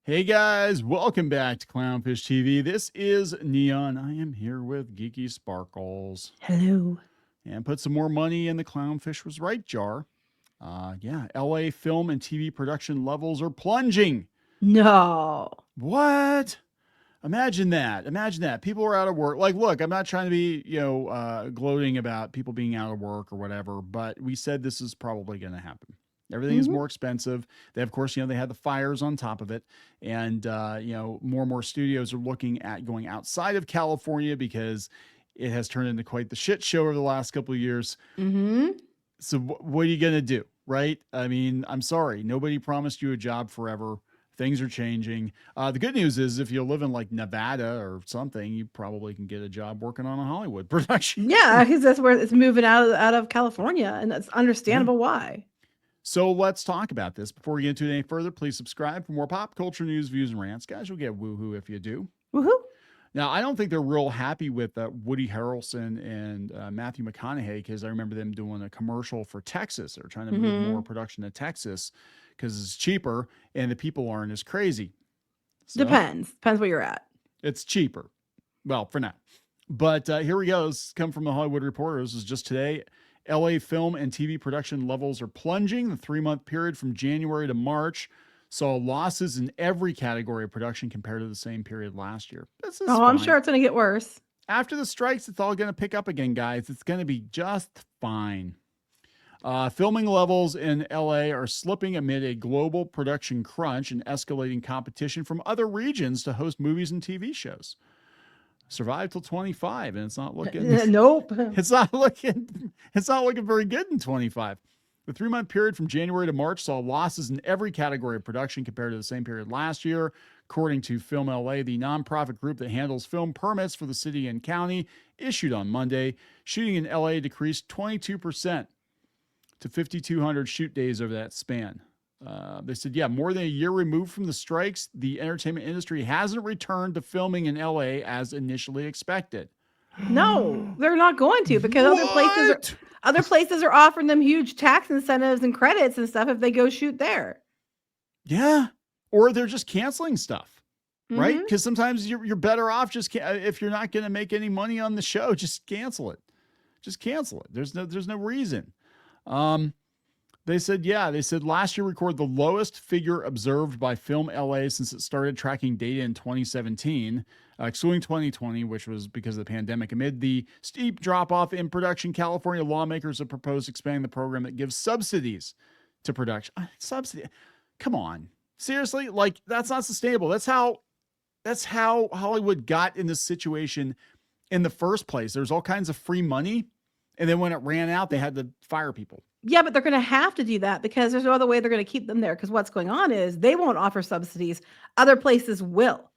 Hey guys, welcome back to Clownfish TV. This is Neon. I am here with Geeky Sparkles. Hello. And put some more money in the Clownfish was right jar. LA film and TV production levels are plunging. No. What? Imagine that. Imagine that. People are out of work. Like, look, I'm not trying to be, gloating about people being out of work or whatever, but we said this is probably going to happen. Everything is Mhm. more expensive. They, of course, they had the fires on top of it. And, more and more studios are looking at going outside of California because it has turned into quite the shit show over the last couple of years. Mhm. So what are you going to do? Right. I mean, I'm sorry. Nobody promised you a job forever. Things are changing. The good news is if you live in like Nevada or something, you probably can get a job working on a Hollywood production. Yeah, because that's where it's moving out of California, and that's Yeah. understandable why. So let's talk about this. Before we get into it any further, please subscribe for more pop culture news, views, and rants. Guys, you'll get woohoo if you do. Woohoo! Now, I don't think they're real happy with Woody Harrelson and Matthew McConaughey because I remember them doing a commercial for Texas. They're trying to move more production to Texas because it's cheaper and the people aren't as crazy. So, Depends where you're at. it's cheaper. Well, for now. But here we go. This come from the Hollywood Reporter. This is just today. LA film and TV production levels are plunging. The 3-month period from January to March saw losses in every category of production compared to the same period last year. This is I'm fine. sure it's going to get worse. After the strikes, it's all going to pick up again, guys. It's going to be just fine. Filming levels in LA are slipping amid a global production crunch and escalating competition from other regions to host movies and TV shows. Survive till 25, and it's not looking. Nope. It's not looking. It's not looking very good in 25. The 3-month period from January to March saw losses in every category of production compared to the same period last year. According to Film LA, the nonprofit group that handles film permits for the city and county, issued on Monday, shooting in LA decreased 22% to 5,200 shoot days over that span. They said, more than a year removed from the strikes, the entertainment industry hasn't returned to filming in LA as initially expected. No, they're not going to because What? other places are offering them huge tax incentives and credits and stuff if they go shoot there. Yeah. Or they're just canceling stuff, right? Mhm. Because sometimes you're better off just if you're not going to make any money on the show, just cancel it. Just cancel it. There's no reason. They said last year recorded the lowest figure observed by Film LA since it started tracking data in 2017, excluding 2020, which was because of the pandemic. Amid the steep drop off in production, California lawmakers have proposed expanding the program that gives subsidies to production. Subsidy? Come on, seriously? Like that's not sustainable. That's how Hollywood got in this situation in the first place. There's all kinds of free money, and then when it ran out, they had to fire people. Yeah, but they're going to have to do that because there's no other way they're going to keep them there. Because what's going on is they won't offer subsidies; other places will.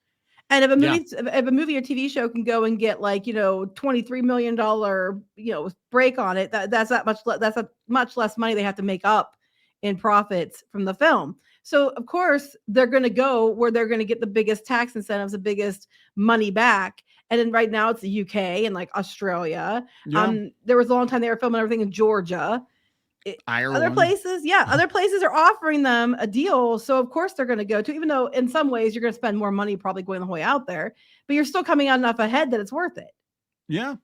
And if a movie or TV show can go and get like $23 million break on it, that's a much less money they have to make up in profits from the film. So of course they're going to go where they're going to get the biggest tax incentives, the biggest money back. And then right now it's the UK and like Australia. Yeah. There was a long time they were filming everything in Georgia. Ireland. Other places are offering them a deal. So of course they're going to go to, even though in some ways you're going to spend more money probably going the whole way out there, but you're still coming out enough ahead that it's worth it. Yeah.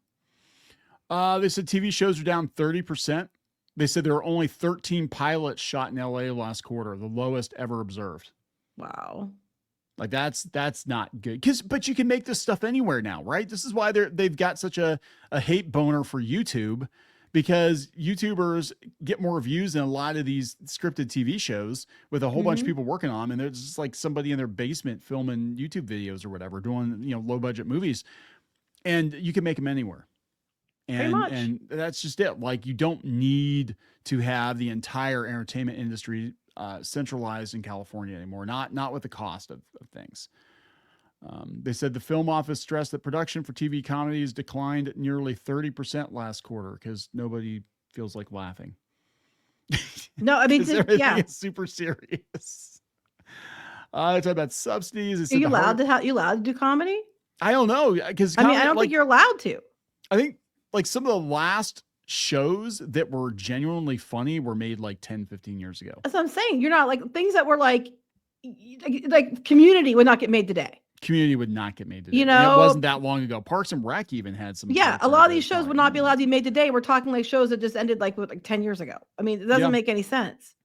They said TV shows are down 30%. They said there were only 13 pilots shot in LA last quarter, the lowest ever observed. Wow. Like that's not good. But you can make this stuff anywhere now, right? This is why they've got such a hate boner for YouTube, because YouTubers get more views than a lot of these scripted TV shows with a whole bunch of people working on them. And there's just like somebody in their basement filming YouTube videos or whatever, doing, low budget movies, and you can make them anywhere. And that's just it. Like you don't need to have the entire entertainment industry centralized in California anymore. Not with the cost of things. They said the film office stressed that production for TV comedies declined nearly 30% last quarter because nobody feels like laughing. No, I mean, everything is super serious. They talk about subsidies. Are you allowed to do comedy? I don't know, because I don't think you're allowed to. I think like some of the last shows that were genuinely funny were made like 10, 15 years ago. That's what I'm saying. You're not like things that were like, like Community would not get made today. Community would not get made today. You And it know, wasn't that long ago. Parks and Rec even had some. yeah, like, a for lot of these shows time, would not be allowed to be made today. We're talking like shows that just ended like 10 years ago. I mean, it doesn't make any sense.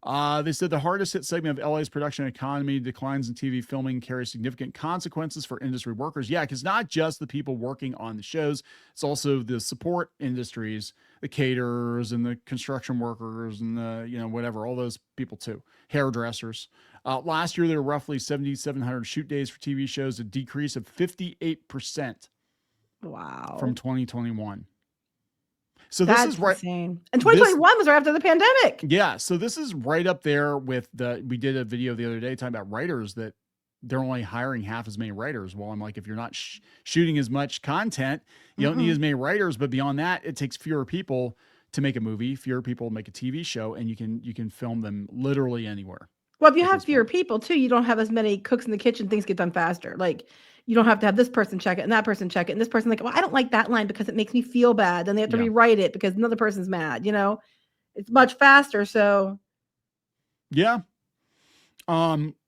They said the hardest hit segment of LA's production economy, declines in TV filming, carry significant consequences for industry workers. Yeah, because not just the people working on the shows, it's also the support industries, the caterers and the construction workers and the, whatever, all those people too, hairdressers. Last year, there were roughly 7,700 shoot days for TV shows, a decrease of 58%. Wow. From 2021. So That's this is right. Insane. And 2021 was right after the pandemic. Yeah. So this is right up there with we did a video the other day talking about writers that they're only hiring half as many writers. Well, I'm like, if you're not shooting as much content, you don't need as many writers. But beyond that, it takes fewer people to make a movie, fewer people to make a TV show, and you can film them literally anywhere. Well, if you have fewer people too, you don't have as many cooks in the kitchen. Things get done faster. Like you don't have to have this person check it and that person check it. And this person like, well, I don't like that line because it makes me feel bad. Then they have to rewrite it because another person's mad. It's much faster. So. Yeah.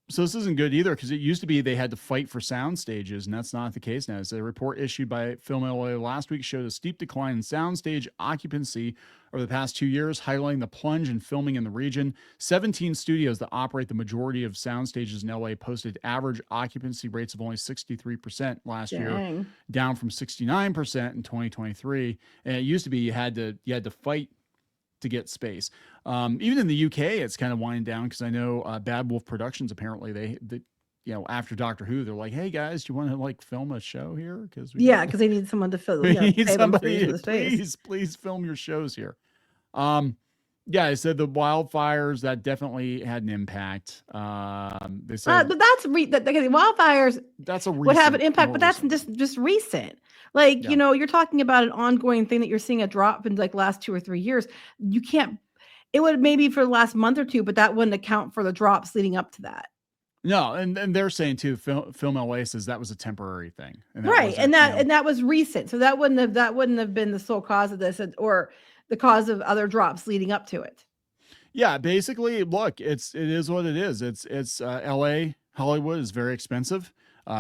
So this isn't good either because it used to be they had to fight for sound stages, and that's not the case now. So a report issued by Film LA last week showed a steep decline in soundstage occupancy over the past 2 years, highlighting the plunge in filming in the region. 17 studios that operate the majority of sound stages in LA posted average occupancy rates of only 63% last year, down from 69% in 2023. And it used to be you had to fight to get space. Even in the UK, it's kind of winding down because I know Bad Wolf Productions, apparently they after Doctor Who, they're like, hey guys, do you want to like film a show here? Because they need someone to fill. We need somebody. Please film your shows here. Yeah, I said the wildfires that definitely had an impact. They said, but that's wildfires. That's would have an impact, but that's just recent. Like you're talking about an ongoing thing that you're seeing a drop in like last 2 or 3 years. You can't. It would maybe for the last month or two, but that wouldn't account for the drops leading up to that. No, and they're saying too, Film LA says that was a temporary thing, right? And that was recent, so that wouldn't have been the sole cause of this, or the cause of other drops leading up to it. Yeah, basically, look, it is what it is. It's LA, Hollywood is very expensive.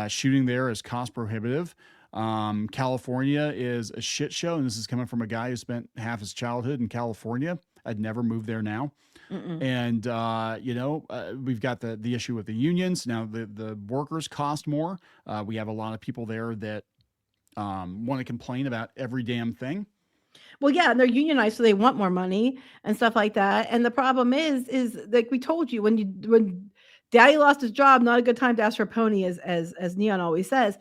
Shooting there is cost prohibitive. California is a shit show, and this is coming from a guy who spent half his childhood in California. I'd never moved there now. And we've got the issue with the unions. Now the workers cost more. We have a lot of people there that want to complain about every damn thing. Well, yeah, and they're unionized, so they want more money and stuff like that. And the problem is like we told you, when Daddy lost his job, not a good time to ask for a pony, as Neon always says.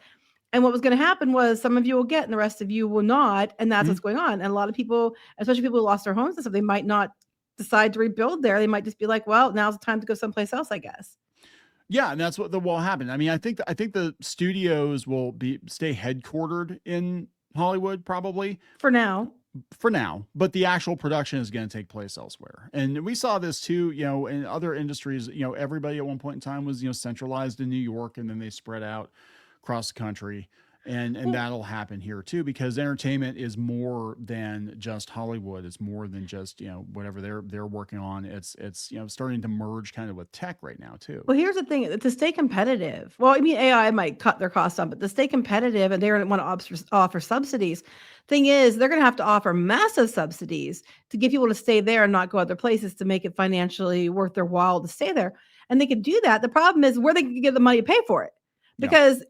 And what was going to happen was some of you will get and the rest of you will not. And that's what's going on. And a lot of people, especially people who lost their homes and stuff, they might not decide to rebuild there. They might just be like, well, now's the time to go someplace else, I guess. Yeah, and that's what will happen. I mean, I think the studios will stay headquartered in Hollywood probably for now, but the actual production is going to take place elsewhere. And we saw this too, in other industries. Everybody at one point in time was centralized in New York, and then they spread out across the country. And that'll happen here too, because entertainment is more than just Hollywood. It's more than just, whatever they're working on. It's starting to merge kind of with tech right now too. Well, here's the thing: to stay competitive. Well, I mean, AI might cut their costs down, but to stay competitive, and they're going to want to offer subsidies. Thing is, they're going to have to offer massive subsidies to get people to stay there and not go other places to make it financially worth their while to stay there. And they can do that. The problem is where they can get the money to pay for it, because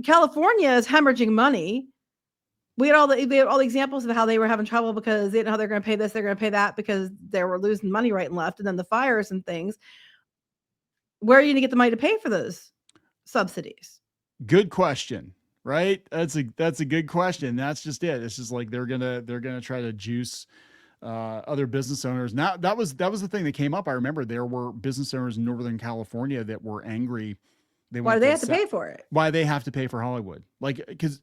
California is hemorrhaging money. We had all the examples of how they were having trouble because they didn't know how they're going to pay this, they're going to pay that, because they were losing money right and left, and then the fires and things. Where are you going to get the money to pay for those subsidies? Good question, right? That's a good question. That's just it. It's just like they're gonna try to juice other business owners. Now that was the thing that came up. I remember there were business owners in Northern California that were angry. Why do they have to pay for it? Why they have to pay for Hollywood? Like, because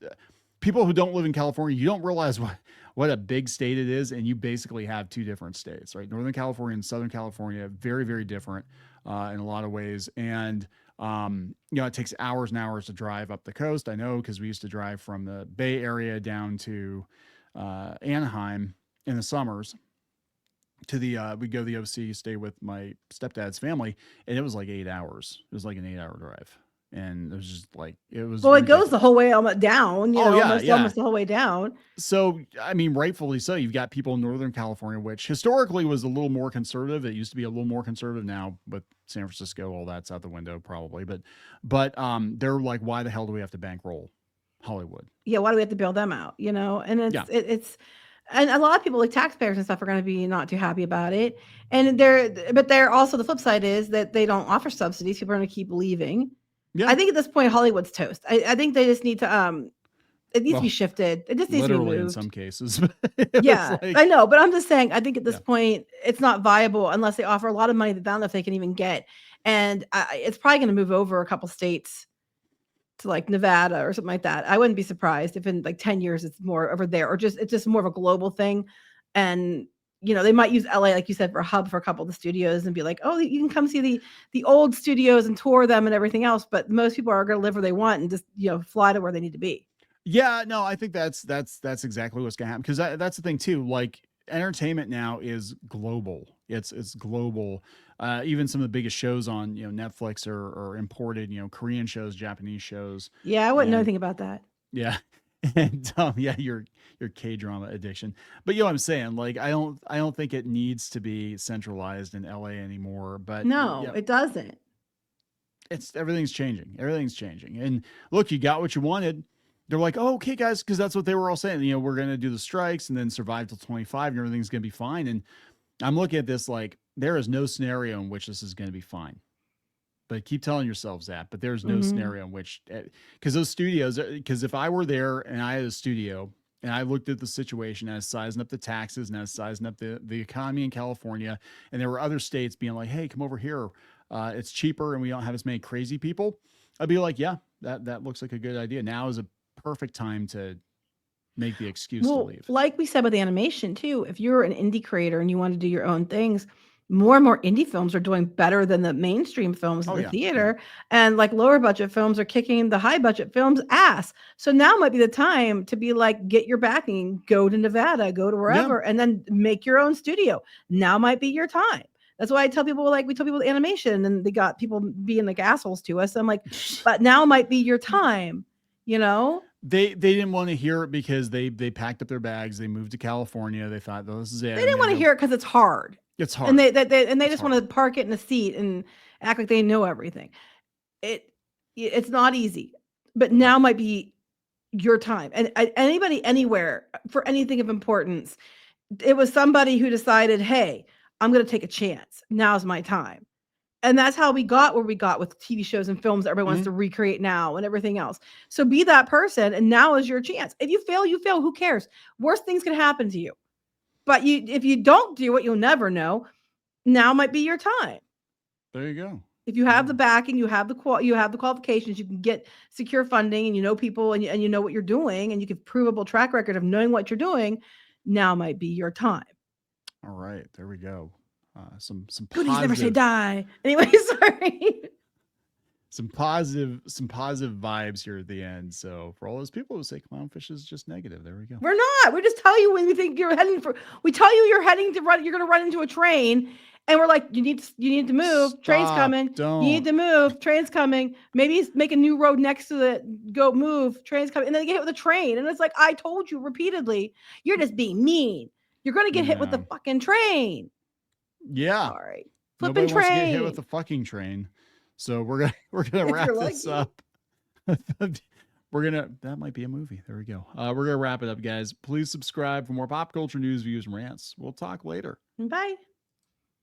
people who don't live in California, you don't realize what a big state it is, and you basically have two different states, right? Northern California and Southern California, very, very different in a lot of ways. And it takes hours and hours to drive up the coast. I know, because we used to drive from the Bay Area down to Anaheim in the summers. to the we go to the OC, stay with my stepdad's family, and it was like 8 hours. It was like an 8 hour drive, and it was just like it was Well, it goes the ridiculous. whole way almost down, Oh yeah, yeah. almost the whole way down. So I mean, rightfully so. You've got people in Northern California, which historically was a little more conservative. It used to be a little more conservative. Now, with San Francisco, all that's out the window probably. But they're like, why the hell do we have to bankroll Hollywood? Yeah, why do we have to bail them out? And Yeah, it's and a lot of people like taxpayers and stuff are going to be not too happy about it. And but they're also the flip side is that they don't offer subsidies. People are going to keep leaving. yeah. I think at this point Hollywood's toast. I think they just need to it needs to be Well, shifted. It just needs to be literally in moved. some cases. It was Yeah, I like, know, but I'm just saying, I think at this yeah, point, it's not viable unless they offer a lot of money that I don't know if they can even get. And it's probably going to move over a couple states to like Nevada or something like that. I wouldn't be surprised if in like 10 years it's more over there, or it's just more of a global thing. And they might use LA, like you said, for a hub for a couple of the studios and be like, oh, you can come see the old studios and tour them and everything else. But most people are going to live where they want and just fly to where they need to be. yeah. No, I think that's exactly what's gonna happen because that's the thing too. Like entertainment now is global. It's global. Even some of the biggest shows on Netflix are imported. Korean shows, Japanese shows, Yeah, I wouldn't know and anything about that. yeah, and yeah, your K drama addiction. But you know what I'm saying? Like I don't think it needs to be centralized in LA anymore. But No, yeah, it doesn't. it's everything's changing. Everything's changing. And look, you got what you wanted. They're like, oh, okay, guys, because that's what they were all saying. We're gonna do the strikes and then survive till 25, and everything's gonna be fine. And I'm looking at this like there is no scenario in which this is gonna be fine. But keep telling yourselves that. But there's no Mhm. scenario in which, because those studios, because if I were there and I had a studio and I looked at the situation, and I was sizing up the taxes and I was sizing up the economy in California, and there were other states being like, hey, come over here. It's cheaper and we don't have as many crazy people. I'd be like, yeah, that looks like a good idea. Now is a perfect time to make the excuse to Well, leave. like we said with animation too, if you're an indie creator and you want to do your own things, more and more indie films are doing better than the mainstream films at Oh the yeah, yeah, theater. And like lower budget films are kicking the high budget films ass. So now might be the time to be like, get your backing, go to Nevada, go to yeah. wherever, and then make your own studio. Now might be your time. That's why I tell people, like we tell people with animation, and they got people being like assholes to us. I'm like, but now might be your time, you know? They didn't want to hear it because they packed up their bags. They moved to California. They thought, oh, this is it. They I'm didn't gonna want to go. hear it because it's hard. It's And hard. they It's just want hard. to park it in a seat and act like they know everything. It it's not easy, but Right. now might be your time. And anybody anywhere for anything of importance, it was somebody who decided, "Hey, I'm going to take a chance. Now's my time." And that's how we got where we got with TV shows and films that everybody wants Mhm. to recreate now and everything else. So be that person, and now is your chance. If you fail, you fail. Who cares? Worst things can happen to you. But if you don't do it, you'll never know. Now might be your time. There you go. If you Yeah. have the backing, you have the qualifications, you can get secure funding, and you know people, and you know what you're doing, and you can provable track record of knowing what you're doing. Now might be your time. All right. There we go. Some Goonies never say positive die. Anyway, sorry. some positive vibes here at the end. So for all those people who say Clownfish is just negative, there we go. We're not. We just tell you when we think you're heading for. We tell you you're heading to run. You're going to run into a train, and we're like, you need to move. Train's Stop. coming. You need Don't. to move. Train's coming. Maybe make a new road next to the. Go move. Train's coming, and then they get hit with a train, and it's like I told you repeatedly. You're just being mean. You're going to get hit with the No. fucking train. Yeah. Sorry, flipping Nobody wants to get hit with train. the fucking train. So we're gonna If you're wrap this lucky. up. That might be a movie. There we go. We're gonna wrap it up, guys. Please subscribe for more pop culture news, views, and rants. We'll talk later. Bye.